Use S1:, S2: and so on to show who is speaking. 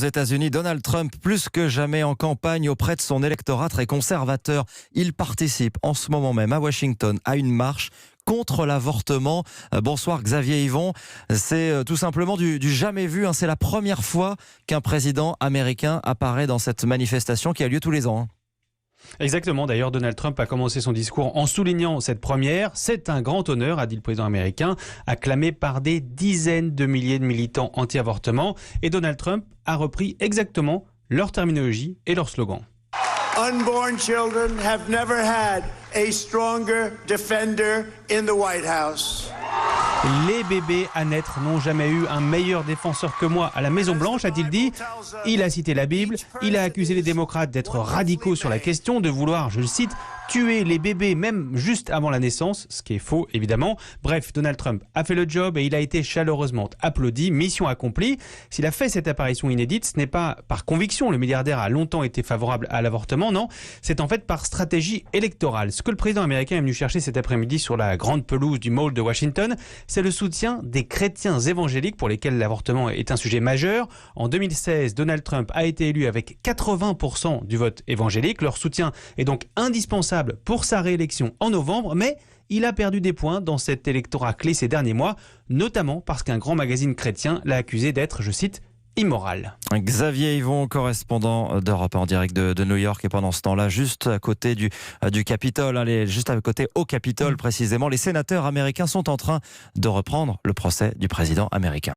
S1: États-Unis, Donald Trump, plus que jamais en campagne auprès de son électorat très conservateur. Il participe en ce moment même à Washington à une marche contre l'avortement. Bonsoir Xavier Yvon. C'est tout simplement du jamais vu. C'est la première fois qu'un président américain apparaît dans cette manifestation qui a lieu tous les ans.
S2: Exactement. D'ailleurs, Donald Trump a commencé son discours en soulignant cette première. C'est un grand honneur, a dit le président américain, acclamé par des dizaines de milliers de militants anti-avortement. Et Donald Trump a repris exactement leur terminologie et leur slogan.
S3: Unborn children have never had a stronger defender in the White House.
S2: Les bébés à naître n'ont jamais eu un meilleur défenseur que moi à la Maison-Blanche, a-t-il dit. Il a cité la Bible, il a accusé les démocrates d'être radicaux sur la question, de vouloir, je le cite, tuer les bébés même juste avant la naissance, ce qui est faux évidemment. Bref, Donald Trump a fait le job et il a été chaleureusement applaudi, mission accomplie. S'il a fait cette apparition inédite, ce n'est pas par conviction, le milliardaire a longtemps été favorable à l'avortement, non, c'est en fait par stratégie électorale. Ce que le président américain est venu chercher cet après-midi sur la grande pelouse du Mall de Washington, c'est le soutien des chrétiens évangéliques pour lesquels l'avortement est un sujet majeur. En 2016, Donald Trump a été élu avec 80% du vote évangélique. Leur soutien est donc indispensable pour sa réélection en novembre, mais il a perdu des points dans cet électorat clé ces derniers mois, notamment parce qu'un grand magazine chrétien l'a accusé d'être, je cite, immoral.
S1: Xavier Yvon, correspondant d'Europe en direct de New York, et pendant ce temps-là, juste à côté du Capitole, juste à côté au Capitole précisément, les sénateurs américains sont en train de reprendre le procès du président américain.